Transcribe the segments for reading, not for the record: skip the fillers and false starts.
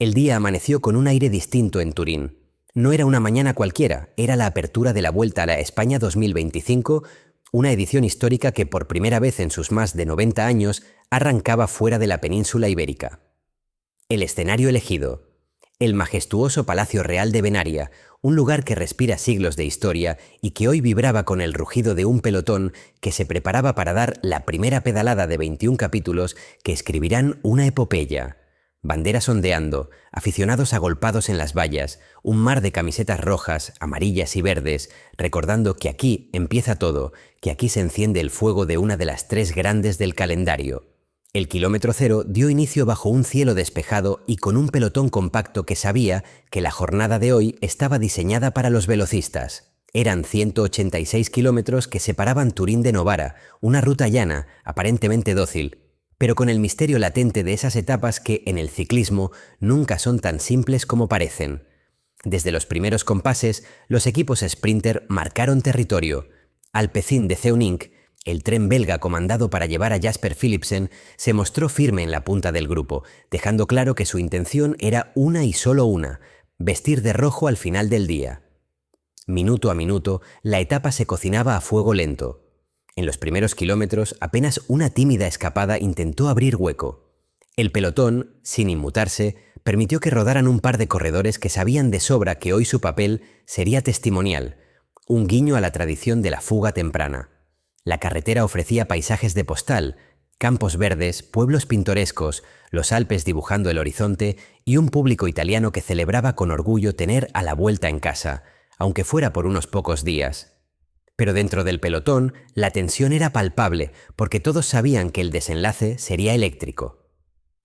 El día amaneció con un aire distinto en Turín. No era una mañana cualquiera, era la apertura de la Vuelta a la España 2025, una edición histórica que por primera vez en sus más de 90 años arrancaba fuera de la península ibérica. El escenario elegido: el majestuoso Palacio Real de Venaria, un lugar que respira siglos de historia y que hoy vibraba con el rugido de un pelotón que se preparaba para dar la primera pedalada de 21 capítulos que escribirán una epopeya. Banderas ondeando, aficionados agolpados en las vallas, un mar de camisetas rojas, amarillas y verdes, recordando que aquí empieza todo, que aquí se enciende el fuego de una de las tres grandes del calendario. El kilómetro cero dio inicio bajo un cielo despejado y con un pelotón compacto que sabía que la jornada de hoy estaba diseñada para los velocistas. Eran 186 kilómetros que separaban Turín de Novara, una ruta llana, aparentemente dócil, pero con el misterio latente de esas etapas que, en el ciclismo, nunca son tan simples como parecen. Desde los primeros compases, los equipos sprinter marcaron territorio. Alpecin de Zeunink, el tren belga comandado para llevar a Jasper Philipsen, se mostró firme en la punta del grupo, dejando claro que su intención era una y solo una: vestir de rojo al final del día. Minuto a minuto, la etapa se cocinaba a fuego lento. En los primeros kilómetros, apenas una tímida escapada intentó abrir hueco. El pelotón, sin inmutarse, permitió que rodaran un par de corredores que sabían de sobra que hoy su papel sería testimonial, un guiño a la tradición de la fuga temprana. La carretera ofrecía paisajes de postal, campos verdes, pueblos pintorescos, los Alpes dibujando el horizonte y un público italiano que celebraba con orgullo tener a la vuelta en casa, aunque fuera por unos pocos días. Pero dentro del pelotón, la tensión era palpable, porque todos sabían que el desenlace sería eléctrico.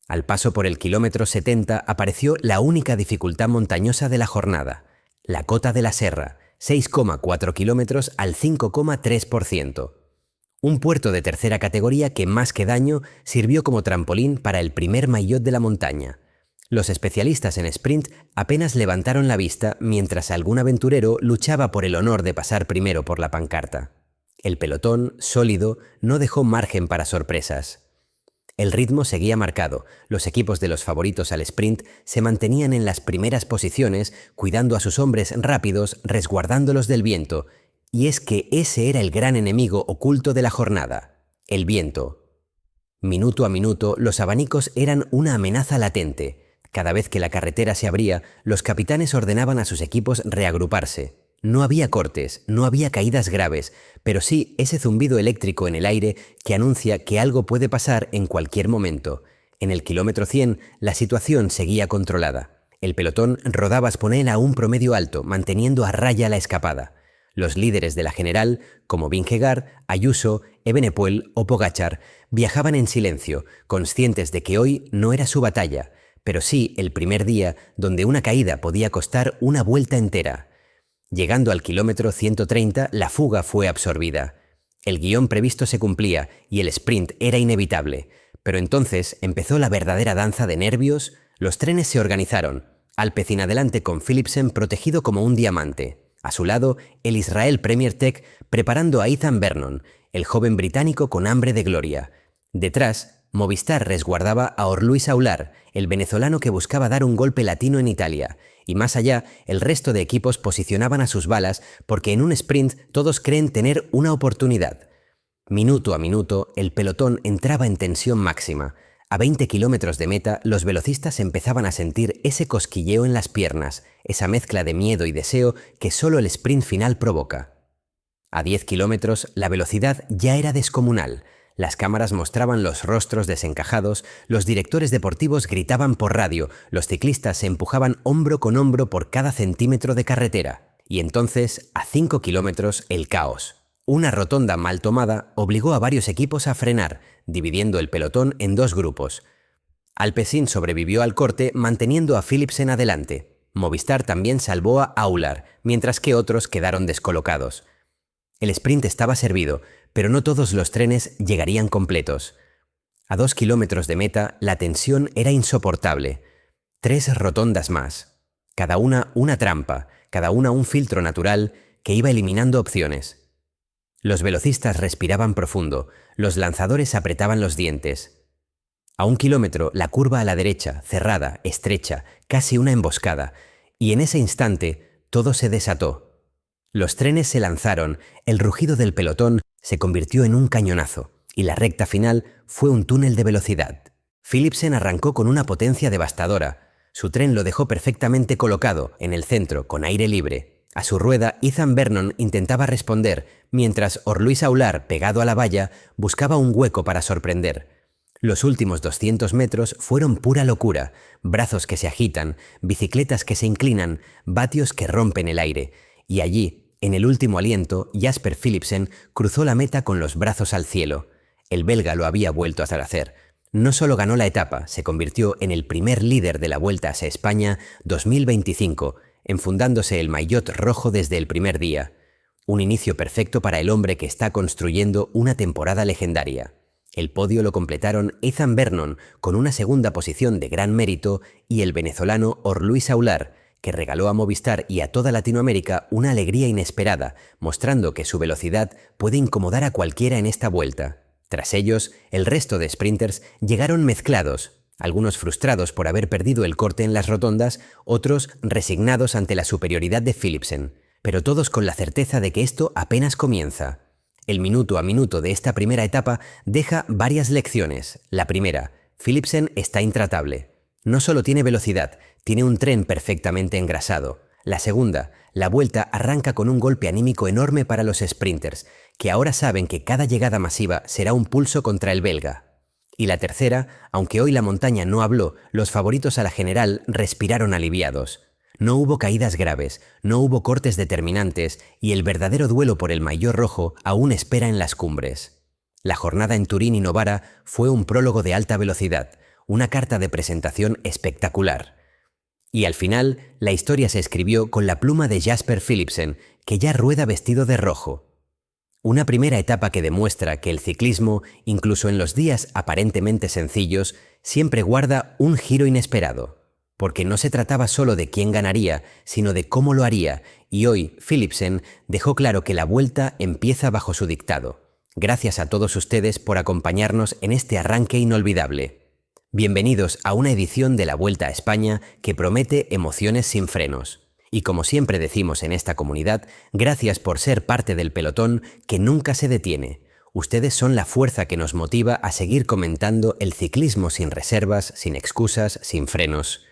Al paso por el kilómetro 70 apareció la única dificultad montañosa de la jornada: la Cota de la Serra, 6,4 kilómetros al 5,3%. Un puerto de tercera categoría que, más que daño, sirvió como trampolín para el primer maillot de la montaña. Los especialistas en sprint apenas levantaron la vista mientras algún aventurero luchaba por el honor de pasar primero por la pancarta. El pelotón, sólido, no dejó margen para sorpresas. El ritmo seguía marcado, los equipos de los favoritos al sprint se mantenían en las primeras posiciones, cuidando a sus hombres rápidos, resguardándolos del viento. Y es que ese era el gran enemigo oculto de la jornada: el viento. Minuto a minuto, los abanicos eran una amenaza latente. Cada vez que la carretera se abría, los capitanes ordenaban a sus equipos reagruparse. No había cortes, no había caídas graves, pero sí ese zumbido eléctrico en el aire que anuncia que algo puede pasar en cualquier momento. En el kilómetro 100, la situación seguía controlada. El pelotón rodaba Sponheim a un promedio alto, manteniendo a raya la escapada. Los líderes de la general, como Vingegaard, Ayuso, Evenepoel o Pogačar, viajaban en silencio, conscientes de que hoy no era su batalla, pero sí el primer día donde una caída podía costar una vuelta entera. Llegando al kilómetro 130, la fuga fue absorbida. El guión previsto se cumplía y el sprint era inevitable, pero entonces empezó la verdadera danza de nervios. Los trenes se organizaron, Alpecin adelante con Philipsen protegido como un diamante. A su lado, el Israel Premier Tech preparando a Ethan Vernon, el joven británico con hambre de gloria. Detrás, Movistar resguardaba a Orluis Aular, el venezolano que buscaba dar un golpe latino en Italia, y más allá, el resto de equipos posicionaban a sus balas porque en un sprint todos creen tener una oportunidad. Minuto a minuto, el pelotón entraba en tensión máxima. A 20 kilómetros de meta, los velocistas empezaban a sentir ese cosquilleo en las piernas, esa mezcla de miedo y deseo que solo el sprint final provoca. A 10 kilómetros, la velocidad ya era descomunal. Las cámaras mostraban los rostros desencajados, los directores deportivos gritaban por radio, los ciclistas se empujaban hombro con hombro por cada centímetro de carretera. Y entonces, a 5 kilómetros, el caos. Una rotonda mal tomada obligó a varios equipos a frenar, dividiendo el pelotón en dos grupos. Alpecin sobrevivió al corte manteniendo a Philipsen adelante. Movistar también salvó a Aular, mientras que otros quedaron descolocados. El sprint estaba servido, pero no todos los trenes llegarían completos. A 2 kilómetros de meta, la tensión era insoportable. 3 rotondas más. Cada una trampa, cada una un filtro natural que iba eliminando opciones. Los velocistas respiraban profundo, los lanzadores apretaban los dientes. A 1 kilómetro, la curva a la derecha, cerrada, estrecha, casi una emboscada, y en ese instante todo se desató. Los trenes se lanzaron, el rugido del pelotón se convirtió en un cañonazo, y la recta final fue un túnel de velocidad. Philipsen arrancó con una potencia devastadora. Su tren lo dejó perfectamente colocado, en el centro, con aire libre. A su rueda, Ethan Vernon intentaba responder, mientras Orluis Aular, pegado a la valla, buscaba un hueco para sorprender. Los últimos 200 metros fueron pura locura, brazos que se agitan, bicicletas que se inclinan, vatios que rompen el aire. Y allí, en el último aliento, Jasper Philipsen cruzó la meta con los brazos al cielo. El belga lo había vuelto a hacer. No solo ganó la etapa, se convirtió en el primer líder de la Vuelta a España 2025, enfundándose el maillot rojo desde el primer día. Un inicio perfecto para el hombre que está construyendo una temporada legendaria. El podio lo completaron Ethan Vernon con una segunda posición de gran mérito y el venezolano Orluis Aular, que regaló a Movistar y a toda Latinoamérica una alegría inesperada, mostrando que su velocidad puede incomodar a cualquiera en esta vuelta. Tras ellos, el resto de sprinters llegaron mezclados, algunos frustrados por haber perdido el corte en las rotondas, otros resignados ante la superioridad de Philipsen, pero todos con la certeza de que esto apenas comienza. El minuto a minuto de esta primera etapa deja varias lecciones. La primera, Philipsen está intratable. No solo tiene velocidad, tiene un tren perfectamente engrasado. La segunda, la vuelta arranca con un golpe anímico enorme para los sprinters, que ahora saben que cada llegada masiva será un pulso contra el belga. Y la tercera, aunque hoy la montaña no habló, los favoritos a la general respiraron aliviados. No hubo caídas graves, no hubo cortes determinantes y el verdadero duelo por el maillot rojo aún espera en las cumbres. La jornada en Turín y Novara fue un prólogo de alta velocidad, una carta de presentación espectacular. Y al final, la historia se escribió con la pluma de Jasper Philipsen, que ya rueda vestido de rojo. Una primera etapa que demuestra que el ciclismo, incluso en los días aparentemente sencillos, siempre guarda un giro inesperado. Porque no se trataba solo de quién ganaría, sino de cómo lo haría, y hoy Philipsen dejó claro que la vuelta empieza bajo su dictado. Gracias a todos ustedes por acompañarnos en este arranque inolvidable. Bienvenidos a una edición de la Vuelta a España que promete emociones sin frenos. Y como siempre decimos en esta comunidad, gracias por ser parte del pelotón que nunca se detiene. Ustedes son la fuerza que nos motiva a seguir comentando el ciclismo sin reservas, sin excusas, sin frenos.